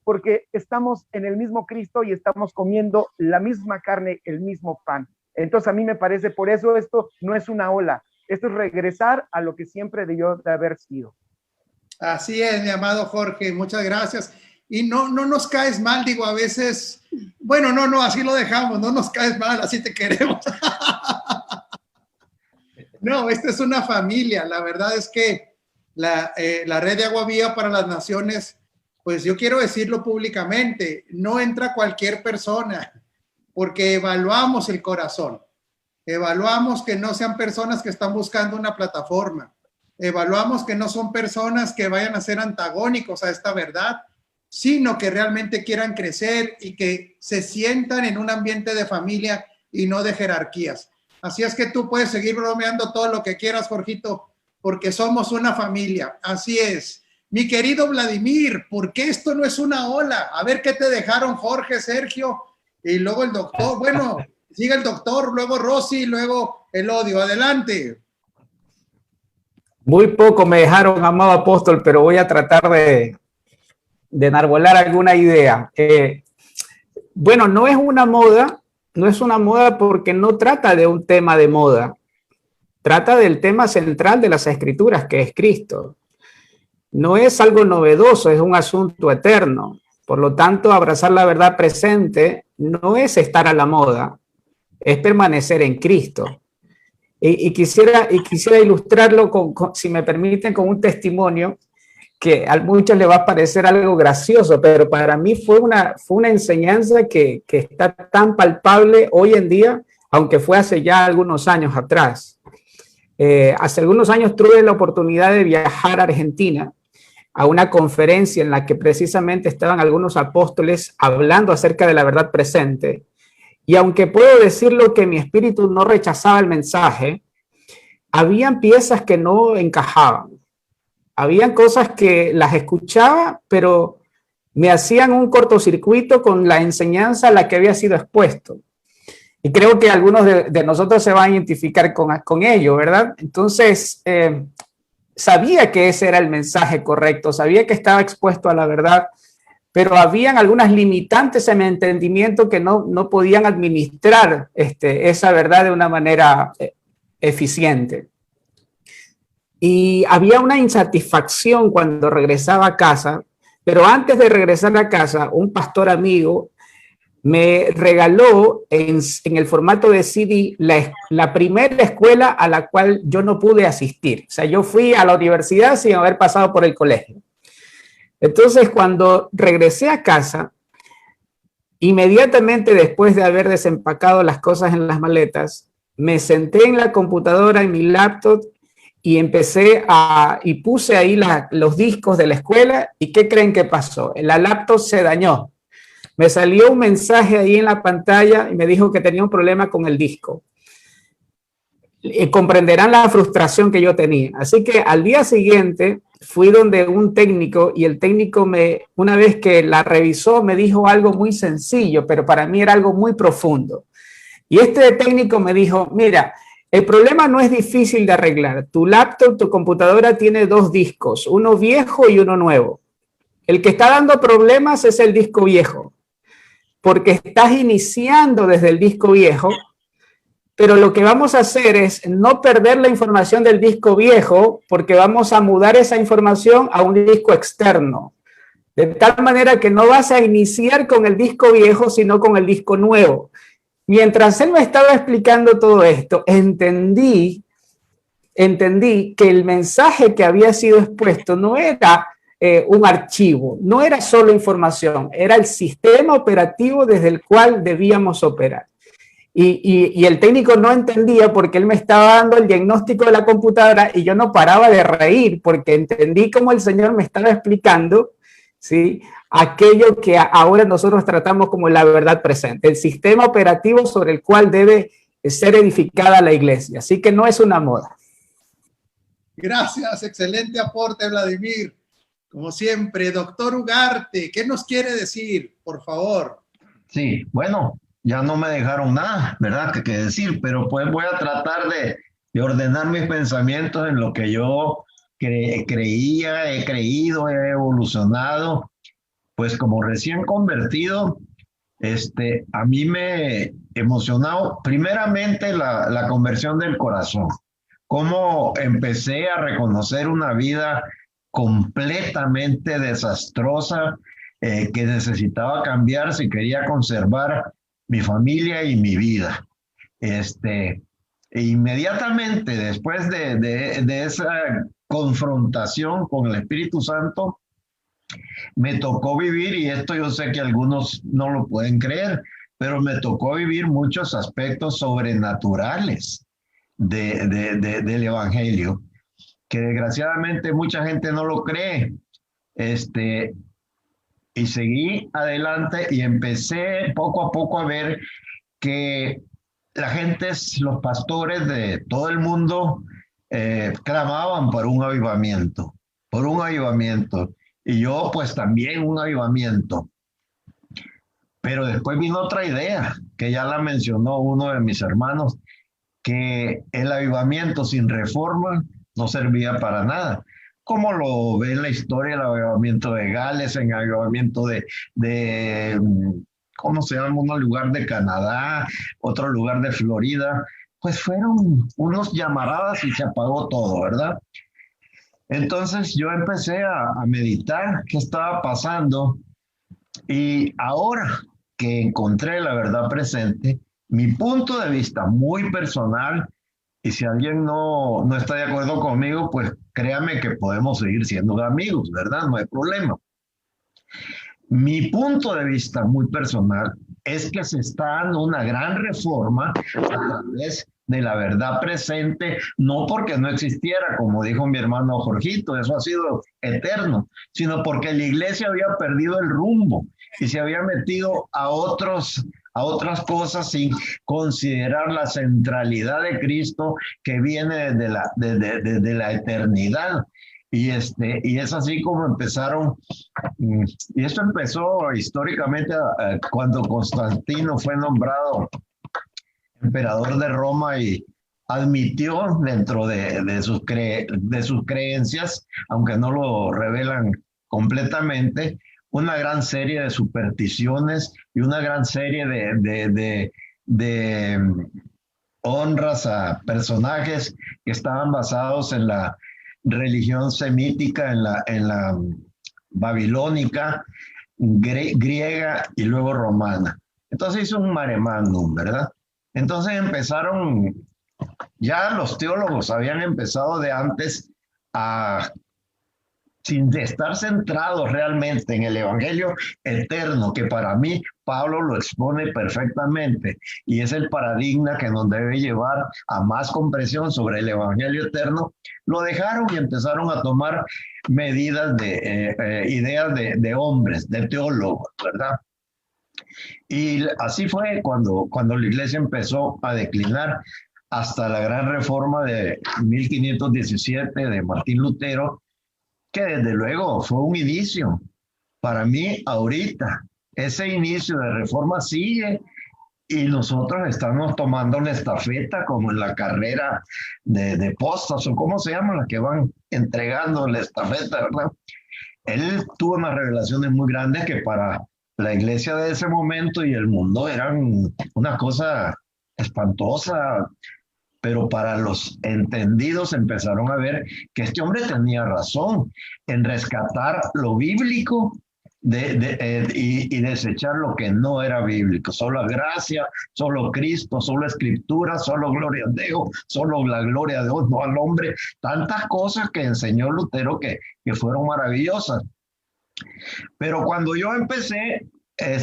porque estamos en el mismo Cristo y estamos comiendo la misma carne, el mismo pan. Entonces a mí me parece, por eso esto no es una ola, esto es regresar a lo que siempre debió de haber sido. Así es, mi amado Jorge, muchas gracias. Y no nos caes mal, digo, a veces, bueno, no, así lo dejamos, no nos caes mal, así te queremos. No, esta es una familia, la verdad es que la Red de Agua Viva para las Naciones, pues yo quiero decirlo públicamente, no entra cualquier persona, porque evaluamos el corazón, evaluamos que no sean personas que están buscando una plataforma, evaluamos que no son personas que vayan a ser antagónicos a esta verdad, sino que realmente quieran crecer y que se sientan en un ambiente de familia y no de jerarquías. Así es que tú puedes seguir bromeando todo lo que quieras, Jorgito, porque somos una familia. Así es. Mi querido Vladimir, ¿por qué esto no es una ola? A ver qué te dejaron Jorge, Sergio, y luego el doctor. Bueno, sigue el doctor, luego Rosy, luego Elodio. Adelante. Muy poco me dejaron, amado apóstol, pero voy a tratar de enarbolar alguna idea. Bueno, no es una moda porque no trata de un tema de moda, trata del tema central de las Escrituras, que es Cristo. No es algo novedoso, es un asunto eterno. Por lo tanto, abrazar la verdad presente no es estar a la moda, es permanecer en Cristo. Y quisiera ilustrarlo, si me permiten, con un testimonio que a muchos les va a parecer algo gracioso, pero para mí fue una enseñanza que está tan palpable hoy en día, aunque fue hace ya algunos años atrás. Hace algunos años tuve la oportunidad de viajar a Argentina a una conferencia en la que precisamente estaban algunos apóstoles hablando acerca de la verdad presente. Y aunque puedo decirlo que mi espíritu no rechazaba el mensaje, habían piezas que no encajaban. Habían cosas que las escuchaba, pero me hacían un cortocircuito con la enseñanza a la que había sido expuesto. Y creo que algunos de nosotros se van a identificar con ello, ¿verdad? Entonces, sabía que ese era el mensaje correcto, sabía que estaba expuesto a la verdad, pero habían algunas limitantes en mi entendimiento que no podían administrar esa verdad de una manera eficiente. Y había una insatisfacción cuando regresaba a casa, pero antes de regresar a casa, un pastor amigo me regaló en el formato de CD la primera escuela a la cual yo no pude asistir. O sea, yo fui a la universidad sin haber pasado por el colegio. Entonces, cuando regresé a casa, inmediatamente después de haber desempacado las cosas en las maletas, me senté en la computadora, en mi laptop, y y puse ahí los discos de la escuela. ¿Y qué creen que pasó? La laptop se dañó. Me salió un mensaje ahí en la pantalla y me dijo que tenía un problema con el disco. Y comprenderán la frustración que yo tenía. Así que al día siguiente fui donde un técnico y el técnico una vez que la revisó, me dijo algo muy sencillo, pero para mí era algo muy profundo. Y este técnico me dijo, mira, el problema no es difícil de arreglar. Tu laptop, tu computadora tiene dos discos, uno viejo y uno nuevo. El que está dando problemas es el disco viejo, porque estás iniciando desde el disco viejo, pero lo que vamos a hacer es no perder la información del disco viejo, porque vamos a mudar esa información a un disco externo, de tal manera que no vas a iniciar con el disco viejo, sino con el disco nuevo. Mientras él me estaba explicando todo esto, entendí que el mensaje que había sido expuesto no era un archivo, no era solo información, era el sistema operativo desde el cual debíamos operar. Y el técnico no entendía porque él me estaba dando el diagnóstico de la computadora y yo no paraba de reír porque entendí cómo el Señor me estaba explicando, ¿sí?, aquello que ahora nosotros tratamos como la verdad presente, el sistema operativo sobre el cual debe ser edificada la iglesia. Así que no es una moda. Gracias, excelente aporte, Vladimir. Como siempre, doctor Ugarte, ¿qué nos quiere decir, por favor? Sí, bueno, ya no me dejaron nada, ¿verdad?, que decir, pero pues voy a tratar de ordenar mis pensamientos en lo que yo creía, he creído, he evolucionado. Pues como recién convertido, a mí me emocionó primeramente la conversión del corazón. Cómo empecé a reconocer una vida completamente desastrosa, que necesitaba cambiar si quería conservar mi familia y mi vida. Inmediatamente después de esa confrontación con el Espíritu Santo, me tocó vivir, y esto yo sé que algunos no lo pueden creer, pero me tocó vivir muchos aspectos sobrenaturales del Evangelio, que desgraciadamente mucha gente no lo cree. Y seguí adelante y empecé poco a poco a ver que la gente, los pastores de todo el mundo, clamaban por un avivamiento, y yo pues también un avivamiento. Pero después vino otra idea, que ya la mencionó uno de mis hermanos, que el avivamiento sin reforma no servía para nada. Como lo ve en la historia, el avivamiento de Gales, el avivamiento de ¿cómo se llama? Un lugar de Canadá, otro lugar de Florida, pues fueron unos llamaradas y se apagó todo, ¿verdad? Entonces yo empecé a meditar qué estaba pasando, y ahora que encontré la verdad presente, mi punto de vista muy personal, y si alguien no está de acuerdo conmigo, pues créame que podemos seguir siendo amigos, ¿verdad? No hay problema. Mi punto de vista muy personal es que se está dando una gran reforma a través de la verdad presente, no porque no existiera, como dijo mi hermano Jorgito, eso ha sido eterno, sino porque la iglesia había perdido el rumbo y se había metido a otras cosas sin considerar la centralidad de Cristo que viene desde la eternidad. Y es así como empezaron, y esto empezó históricamente cuando Constantino fue nombrado emperador de Roma y admitió dentro de sus creencias, aunque no lo revelan completamente, una gran serie de supersticiones y una gran serie de honras a personajes que estaban basados en la religión semítica, en la babilónica, griega y luego romana. Entonces hizo un mare magnum, ¿verdad? Entonces empezaron, ya los teólogos habían empezado de antes sin estar centrados realmente en el Evangelio eterno, que para mí Pablo lo expone perfectamente, y es el paradigma que nos debe llevar a más comprensión sobre el Evangelio eterno. Lo dejaron y empezaron a tomar medidas ideas de hombres, de teólogos, ¿verdad? Y así fue cuando la iglesia empezó a declinar hasta la gran reforma de 1517 de Martín Lutero, que desde luego fue un inicio. Para mí ahorita ese inicio de reforma sigue, y nosotros estamos tomando una estafeta como en la carrera de postas, o cómo se llama, las que van entregando la estafeta, ¿verdad? Él tuvo unas revelaciones muy grandes que para la iglesia de ese momento y el mundo eran una cosa espantosa, pero para los entendidos empezaron a ver que este hombre tenía razón en rescatar lo bíblico y desechar lo que no era bíblico. Solo gracia, solo Cristo, solo escritura, solo gloria a Dios, solo la gloria de Dios, no al hombre. Tantas cosas que enseñó Lutero que fueron maravillosas. Pero cuando yo empecé,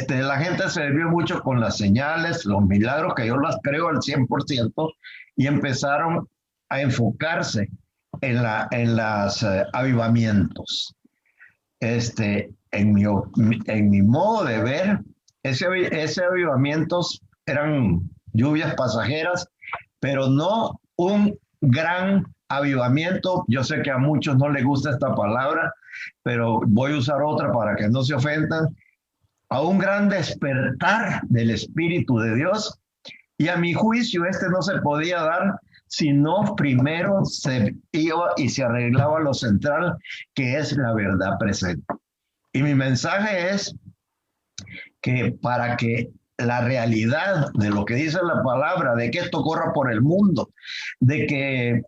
la gente se vio mucho con las señales, los milagros, que yo las creo al 100%, y empezaron a enfocarse en los avivamientos. En mi modo de ver, ese avivamientos eran lluvias pasajeras, pero no un gran avivamiento. Yo sé que a muchos no les gusta esta palabra, pero voy a usar otra para que no se ofendan. A un gran despertar del Espíritu de Dios, y a mi juicio no se podía dar si no primero se iba y se arreglaba lo central, que es la verdad presente. Y mi mensaje es que para que la realidad de lo que dice la palabra, de que esto corra por el mundo, de que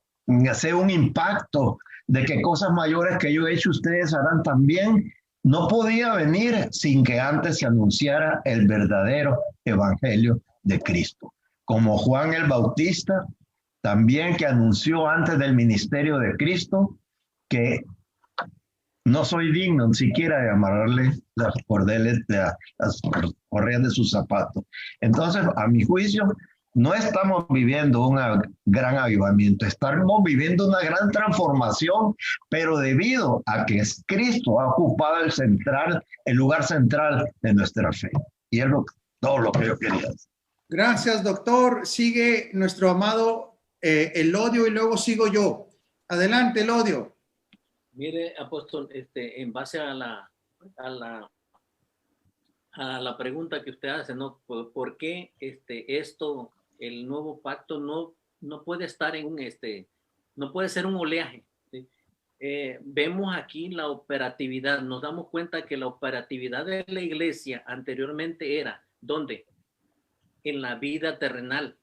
sea un impacto, de que cosas mayores que yo he hecho ustedes harán también, no podía venir sin que antes se anunciara el verdadero evangelio de Cristo. Como Juan el Bautista, también que anunció antes del ministerio de que no soy digno ni siquiera de amarrarle las cordeles, las correas de sus zapatos. Entonces, a mi juicio, no estamos viviendo un gran avivamiento, estamos viviendo una gran transformación, pero debido a que Cristo ha ocupado el lugar central de nuestra fe. Y es todo lo que yo quería decir. Gracias, doctor. Sigue nuestro amado Elodio y luego sigo yo. Adelante, Elodio. Mire, apóstol, en base a la pregunta que usted hace, ¿no? ¿Por qué esto, el nuevo pacto no puede estar en no puede ser un oleaje? ¿Sí? Vemos aquí la operatividad, nos damos cuenta que la operatividad de la iglesia anteriormente era, ¿dónde? En la vida terrenal.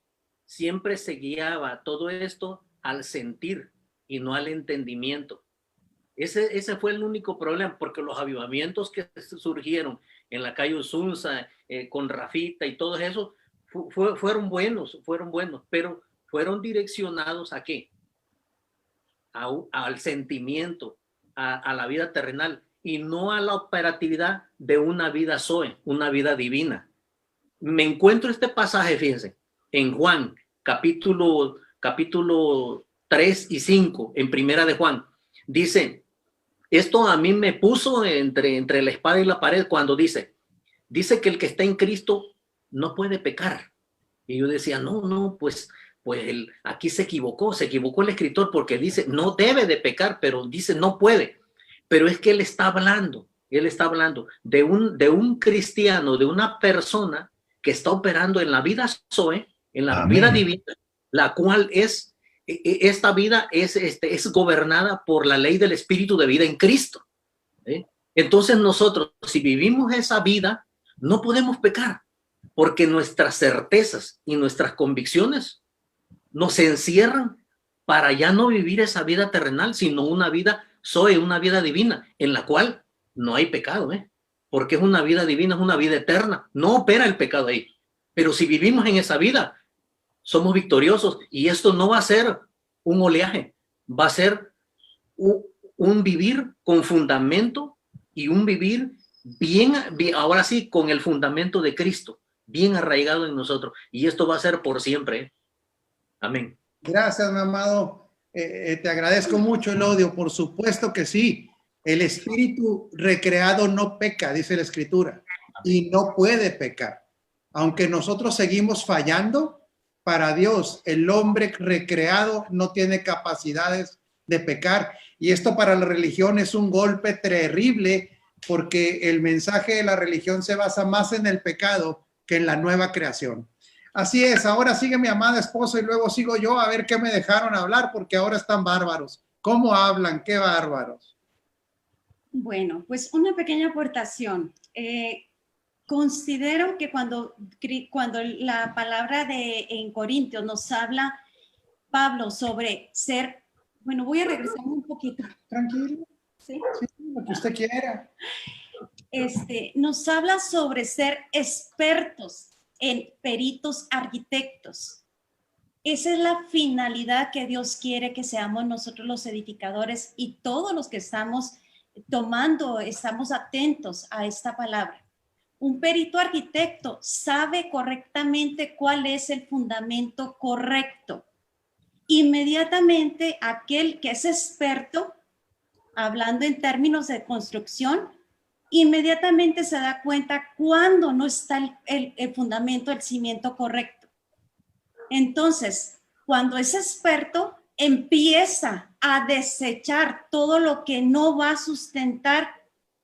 Siempre se guiaba todo esto al sentir y no al entendimiento. Ese fue el único problema, porque los avivamientos que surgieron en la calle Usunza, con Rafita y todo eso, fueron buenos, pero fueron direccionados ¿a qué? Al sentimiento, a la vida terrenal, y no a la operatividad de una vida Zoe, una vida divina. Me encuentro este pasaje, fíjense, en Juan, capítulo 3 y 5, en Primera de Juan. Dice, esto a mí me puso entre la espada y la pared cuando dice que el que está en Cristo no puede pecar. Y yo decía, no, pues aquí se equivocó el escritor, porque dice, no debe de pecar, pero dice, no puede. Pero es que él está hablando de un cristiano, de una persona que está operando en la vida Zoe, en la vida divina, la cual esta vida es gobernada por la ley del espíritu de vida en Cristo. Entonces nosotros, si vivimos esa vida, no podemos pecar, porque nuestras certezas y nuestras convicciones nos encierran para ya no vivir esa vida terrenal, sino una vida Zoe, una vida divina, en la cual no hay pecado, porque es una vida divina, es una vida eterna, no opera el pecado ahí. Pero si vivimos en esa vida, somos victoriosos, y esto no va a ser un oleaje, va a ser un vivir con fundamento, y un vivir bien, ahora sí, con el fundamento de Cristo, bien arraigado en nosotros, y esto va a ser por siempre. Amén. Gracias, mi amado. Te agradezco mucho, Elodio. Por supuesto que sí. El espíritu recreado no peca, dice la Escritura, y no puede pecar. Aunque nosotros seguimos fallando, para Dios el hombre recreado no tiene capacidades de pecar. Y esto para la religión es un golpe terrible, porque el mensaje de la religión se basa más en el pecado que en la nueva creación. Así es, ahora sigue mi amada esposa y luego sigo yo, a ver qué me dejaron hablar, porque ahora están bárbaros. ¿Cómo hablan? ¡Qué bárbaros! Bueno, pues una pequeña aportación. Considero que cuando la palabra en Corintios nos habla Pablo sobre ser, bueno, voy a regresar un poquito. Tranquilo. ¿Sí? Sí, lo que usted quiera. Nos habla sobre ser expertos en peritos arquitectos. Esa es la finalidad que Dios quiere que seamos nosotros los edificadores, y todos los que estamos atentos a esta palabra. Un perito arquitecto sabe correctamente cuál es el fundamento correcto. Inmediatamente aquel que es experto, hablando en términos de construcción, inmediatamente se da cuenta cuando no está el fundamento, el cimiento correcto. Entonces, cuando es experto, empieza a desechar todo lo que no va a sustentar,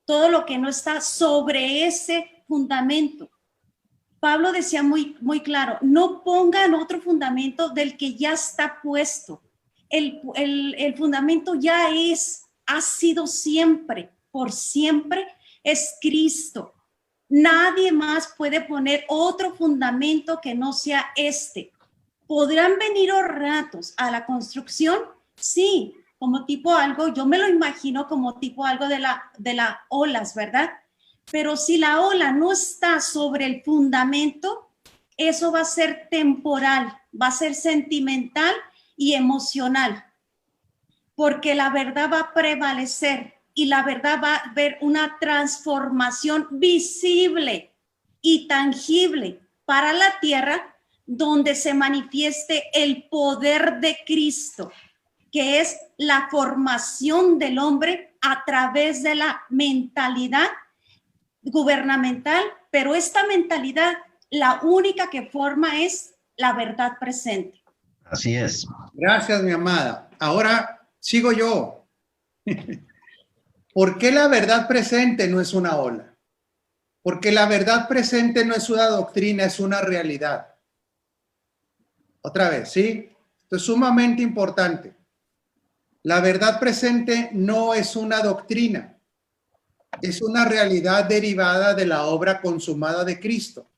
todo lo que no está sobre ese fundamento. Pablo decía muy, muy claro, no pongan otro fundamento del que ya está puesto. El fundamento ya ha sido siempre, por siempre, es Cristo. Nadie más puede poner otro fundamento que no sea este. ¿Podrán venir ratos a la construcción? Sí, como tipo algo, yo me lo imagino como tipo algo de las olas, ¿verdad? Pero si la ola no está sobre el fundamento, eso va a ser temporal, va a ser sentimental y emocional, porque la verdad va a prevalecer y la verdad va a ver una transformación visible y tangible para la tierra, donde se manifieste el poder de Cristo, que es la formación del hombre a través de la mentalidad gubernamental, pero esta mentalidad, la única que forma es la verdad presente. Así es. Gracias, mi amada. Ahora sigo yo. ¿Por qué la verdad presente no es una ola? Porque la verdad presente no es una doctrina, es una realidad. Otra vez, ¿sí? Esto es sumamente importante. La verdad presente no es una doctrina, es una realidad derivada de la obra consumada de Cristo.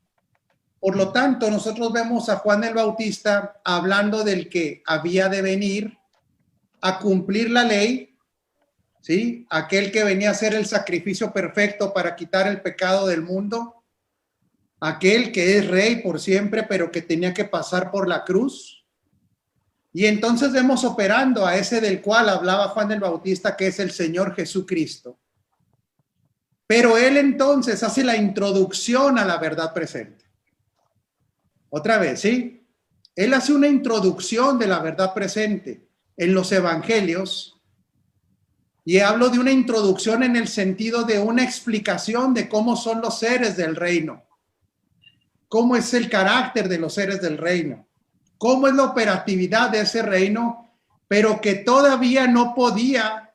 Por lo tanto, nosotros vemos a Juan el Bautista hablando del que había de venir a cumplir la ley, ¿sí? Aquel que venía a hacer el sacrificio perfecto para quitar el pecado del mundo, aquel que es rey por siempre, pero que tenía que pasar por la cruz. Y entonces vemos operando a ese del cual hablaba Juan el Bautista, que es el Señor Jesucristo. Pero él entonces hace la introducción a la verdad presente. Otra vez, ¿sí? Él hace una introducción de la verdad presente en los evangelios. Y hablo de una introducción en el sentido de una explicación de cómo son los seres del reino. Cómo es el carácter de los seres del reino. Cómo es la operatividad de ese reino, pero que todavía no podía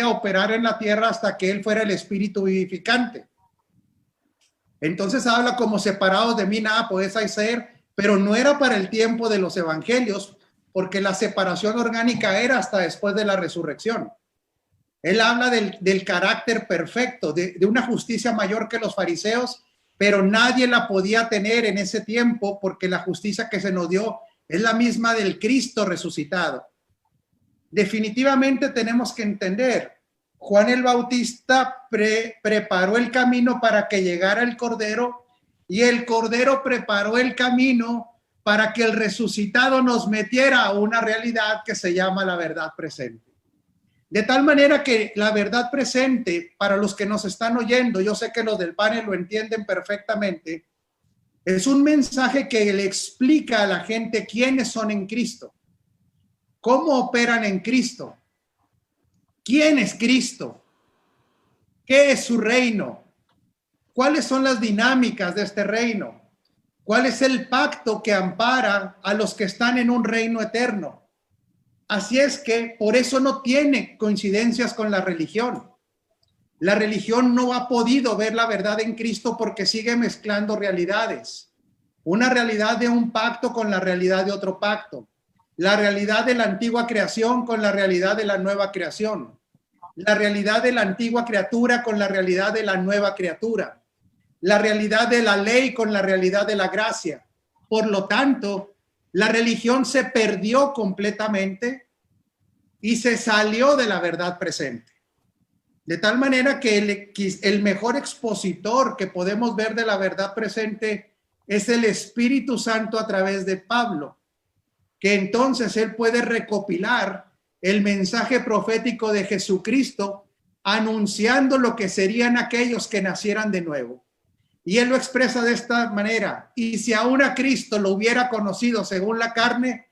operar en la tierra hasta que él fuera el espíritu vivificante. Entonces habla como separados de mí nada podéis hacer, pero no era para el tiempo de los evangelios, porque la separación orgánica era hasta después de la resurrección. Él habla del carácter perfecto, de una justicia mayor que los fariseos, pero nadie la podía tener en ese tiempo porque la justicia que se nos dio es la misma del Cristo resucitado. Definitivamente tenemos que entender, Juan el Bautista preparó el camino para que llegara el Cordero, y el Cordero preparó el camino para que el resucitado nos metiera a una realidad que se llama la verdad presente. De tal manera que la verdad presente, para los que nos están oyendo, yo sé que los del panel lo entienden perfectamente, es un mensaje que le explica a la gente quiénes son en Cristo, cómo operan en Cristo, quién es Cristo, qué es su reino, cuáles son las dinámicas de este reino, cuál es el pacto que ampara a los que están en un reino eterno. Así es que por eso no tiene coincidencias con la religión. La religión no ha podido ver la verdad en Cristo porque sigue mezclando realidades. Una realidad de un pacto con la realidad de otro pacto. La realidad de la antigua creación con la realidad de la nueva creación. La realidad de la antigua criatura con la realidad de la nueva criatura. La realidad de la ley con la realidad de la gracia. Por lo tanto, la religión se perdió completamente y se salió de la verdad presente. De tal manera que el mejor expositor que podemos ver de la verdad presente es el Espíritu Santo a través de Pablo, que entonces él puede recopilar el mensaje profético de Jesucristo anunciando lo que serían aquellos que nacieran de nuevo. Y él lo expresa de esta manera: y si aún a Cristo lo hubiera conocido según la carne,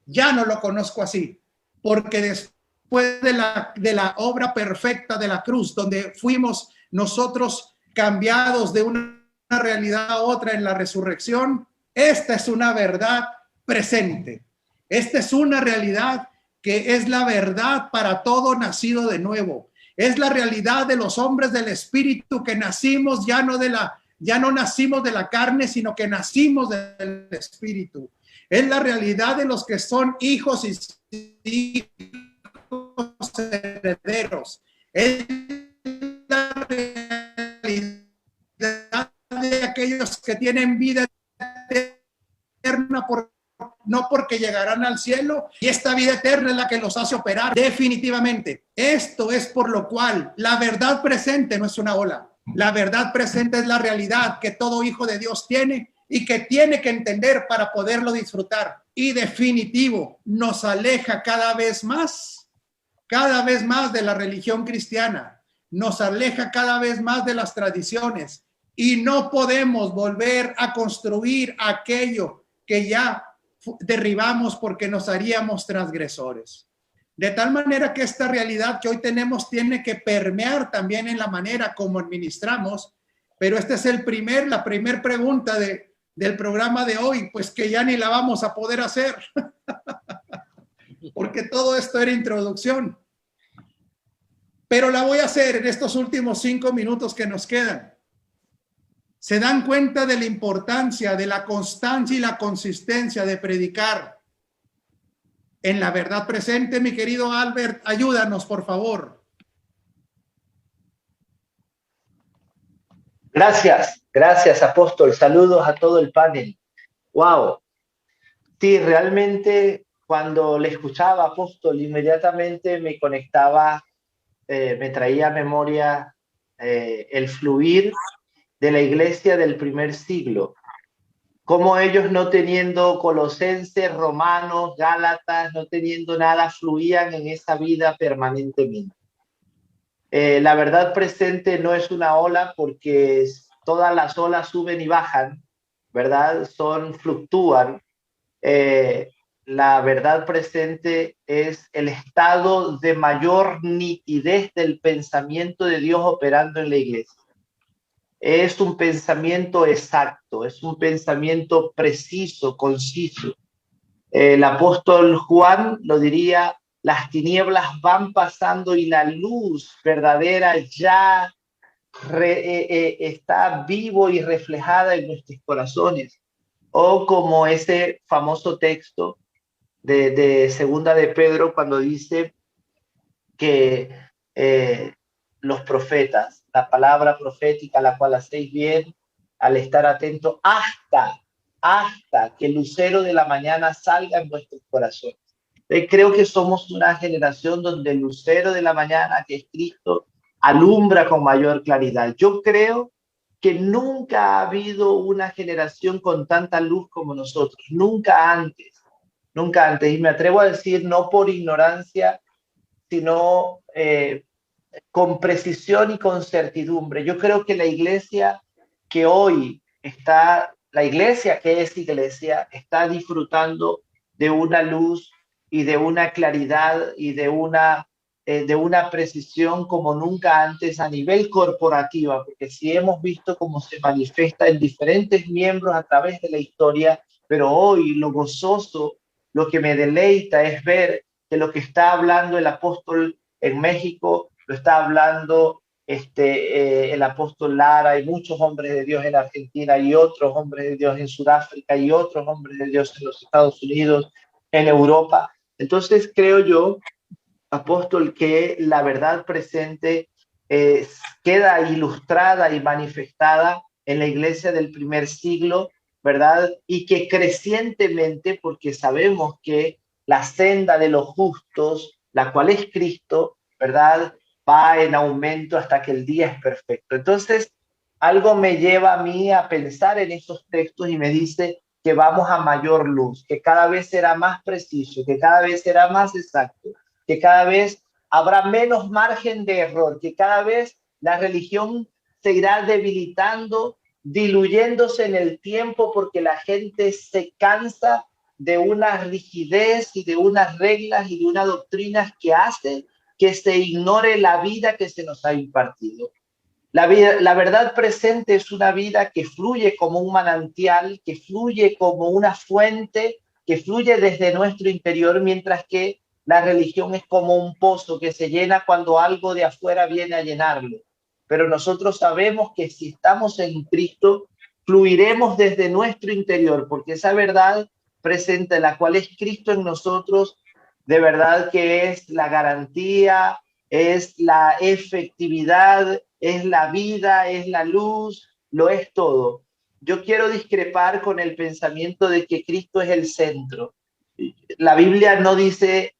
ya no lo conozco así, porque después de la obra perfecta de la cruz, donde fuimos nosotros cambiados de una realidad a otra en la resurrección, esta es una verdad presente. Esta es una realidad que es la verdad para todo nacido de nuevo. Es la realidad de los hombres del Espíritu que nacimos ya no de la ya no nacimos de la carne, sino que nacimos del Espíritu. Es la realidad de los que son hijos y hijos herederos. Es la realidad de aquellos que tienen vida eterna no porque llegarán al cielo, y esta vida eterna es la que los hace operar definitivamente. Esto es por lo cual la verdad presente no es una ola. La verdad presente es la realidad que todo hijo de Dios tiene y que tiene que entender para poderlo disfrutar. Y definitivo, nos aleja cada vez más de la religión cristiana, nos aleja cada vez más de las tradiciones, y no podemos volver a construir aquello que ya derribamos porque nos haríamos transgresores. De tal manera que esta realidad que hoy tenemos tiene que permear también en la manera como administramos, pero esta es la primer pregunta del programa de hoy, pues que ya ni la vamos a poder hacer, porque todo esto era introducción. Pero la voy a hacer en estos últimos 5 minutos que nos quedan. Se dan cuenta de la importancia de la constancia y la consistencia de predicar en la verdad presente. Mi querido Albert, ayúdanos, por favor. Gracias, apóstol. Saludos a todo el panel. Wow. Sí, realmente cuando le escuchaba, apóstol, inmediatamente me conectaba, me traía a memoria el fluir de la iglesia del primer siglo, como ellos, no teniendo Colosenses, Romanos, Gálatas, no teniendo nada, fluían en esa vida permanentemente. La verdad presente no es una ola, porque todas las olas suben y bajan, ¿verdad? Fluctúan. La verdad presente es el estado de mayor nitidez del pensamiento de Dios operando en la iglesia. Es un pensamiento exacto, es un pensamiento preciso, conciso. El apóstol Juan lo diría: las tinieblas van pasando y la luz verdadera ya está vivo y reflejada en nuestros corazones. O como ese famoso texto de Segunda de Pedro, cuando dice que los profetas, la palabra profética, la cual hacéis bien al estar atento hasta que el lucero de la mañana salga en vuestros corazones. Creo que somos una generación donde el lucero de la mañana, que es Cristo, alumbra con mayor claridad. Yo creo que nunca ha habido una generación con tanta luz como nosotros, nunca antes. Y me atrevo a decir, no por ignorancia, sino con precisión y con certidumbre. Yo creo que la iglesia que hoy está, la iglesia que es iglesia, está disfrutando de una luz y de una claridad y de una precisión como nunca antes a nivel corporativa, porque sí hemos visto cómo se manifiesta en diferentes miembros a través de la historia, pero hoy lo gozoso, lo que me deleita es ver que lo que está hablando el apóstol en México, lo está hablando el apóstol Lara y muchos hombres de Dios en Argentina y otros hombres de Dios en Sudáfrica y otros hombres de Dios en los Estados Unidos, en Europa. Entonces creo yo, apóstol, que la verdad presente queda ilustrada y manifestada en la iglesia del primer siglo, ¿verdad? Y que crecientemente, porque sabemos que la senda de los justos, la cual es Cristo, ¿verdad?, va en aumento hasta que el día es perfecto. Entonces, algo me lleva a mí a pensar en esos textos y me dice que vamos a mayor luz, que cada vez será más preciso, que cada vez será más exacto, que cada vez habrá menos margen de error, que cada vez la religión se irá debilitando, diluyéndose en el tiempo, porque la gente se cansa de una rigidez y de unas reglas y de unas doctrinas que hacen que se ignore la vida que se nos ha impartido. La verdad presente es una vida que fluye como un manantial, que fluye como una fuente, que fluye desde nuestro interior, mientras que la religión es como un pozo que se llena cuando algo de afuera viene a llenarlo. pero nosotros sabemos que si estamos en Cristo, fluiremos desde nuestro interior, porque esa verdad presente, la cual es Cristo en nosotros, de verdad que es la garantía, es la efectividad, es la vida, es la luz, lo es todo. Yo quiero discrepar con el pensamiento de que Cristo es el centro. La Biblia nos dice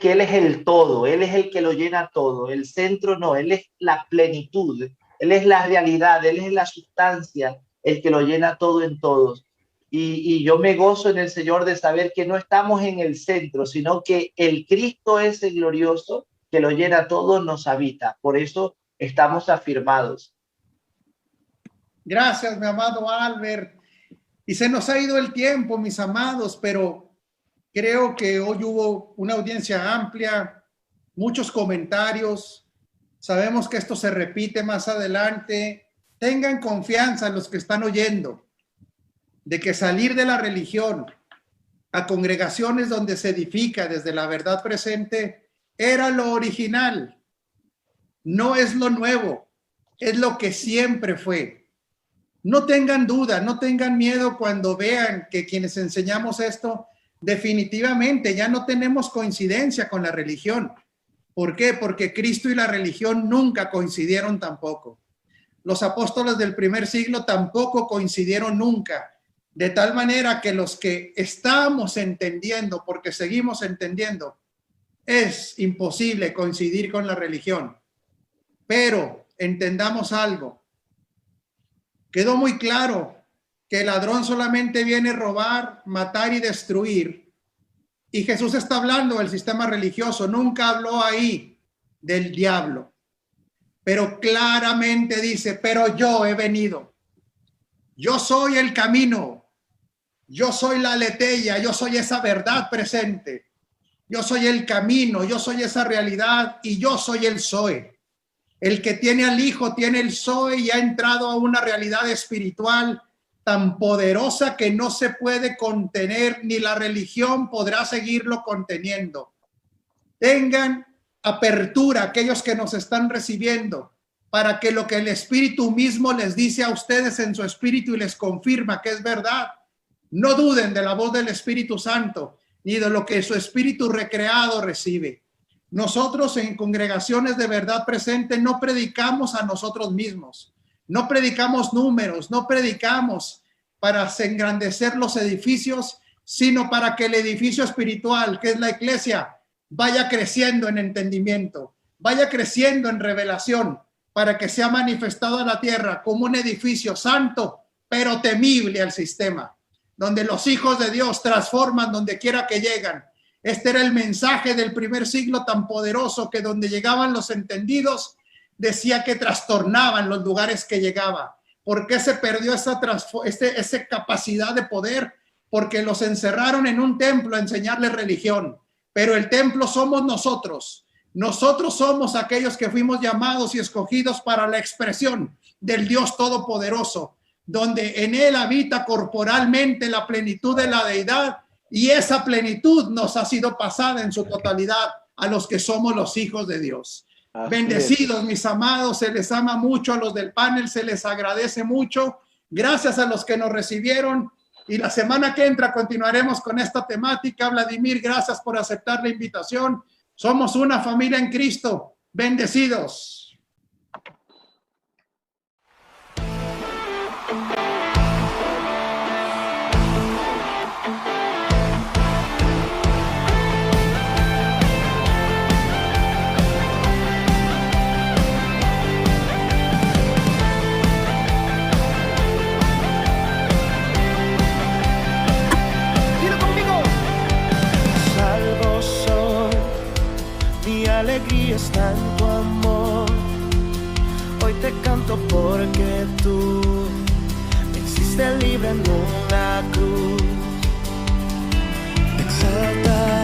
que Él es el todo, Él es el que lo llena todo. El centro no, Él es la plenitud, Él es la realidad, Él es la sustancia, el que lo llena todo en todos. Y yo me gozo en el Señor de saber que no estamos en el centro, sino que el Cristo ese glorioso que lo llena todo nos habita. Por eso estamos afirmados. Gracias, mi amado Albert. Y se nos ha ido el tiempo, mis amados, pero creo que hoy hubo una audiencia amplia, muchos comentarios. Sabemos que esto se repite más adelante. Tengan confianza los que están oyendo de que salir de la religión a congregaciones donde se edifica desde la verdad presente era lo original. No es lo nuevo, es lo que siempre fue. No tengan duda, no tengan miedo cuando vean que quienes enseñamos esto definitivamente ya no tenemos coincidencia con la religión. ¿Por qué? Porque Cristo y la religión nunca coincidieron tampoco. Los apóstoles del primer siglo tampoco coincidieron nunca. De tal manera que los que estamos entendiendo, porque seguimos entendiendo, es imposible coincidir con la religión. Pero entendamos algo. Quedó muy claro que el ladrón solamente viene a robar, matar y destruir. Y Jesús está hablando del sistema religioso, nunca habló ahí del diablo. Pero claramente dice, pero yo he venido. Yo soy el camino. Yo soy la aletheia, yo soy esa verdad presente. Yo soy el camino, yo soy esa realidad y yo soy el Zoe. El que tiene al Hijo tiene el Zoe y ha entrado a una realidad espiritual tan poderosa que no se puede contener, ni la religión podrá seguirlo conteniendo. Tengan apertura aquellos que nos están recibiendo para que lo que el Espíritu mismo les dice a ustedes en su espíritu y les confirma que es verdad. No duden de la voz del Espíritu Santo ni de lo que su espíritu recreado recibe. Nosotros en congregaciones de verdad presente no predicamos a nosotros mismos, no predicamos números, no predicamos para engrandecer los edificios, sino para que el edificio espiritual, que es la iglesia, vaya creciendo en entendimiento, vaya creciendo en revelación, para que sea manifestado a la tierra como un edificio santo, pero temible al sistema, donde los hijos de Dios transforman donde quiera que llegan. Este era el mensaje del primer siglo tan poderoso que donde llegaban los entendidos, decía que trastornaban los lugares que llegaba. ¿Por qué se perdió esa capacidad de poder? Porque los encerraron en un templo a enseñarles religión. Pero el templo somos nosotros. Nosotros somos aquellos que fuimos llamados y escogidos para la expresión del Dios Todopoderoso, donde en él habita corporalmente la plenitud de la deidad, y esa plenitud nos ha sido pasada en su totalidad a los que somos los hijos de Dios. Así bendecidos, mis amados, se les ama mucho, a los del panel se les agradece mucho. Gracias a los que nos recibieron, y la semana que entra continuaremos con esta temática. Vladimir, gracias por aceptar la invitación. Somos una familia en Cristo. Bendecidos. Alegría está en tu amor. Hoy te canto porque tú me hiciste libre en una cruz. Te exaltaré.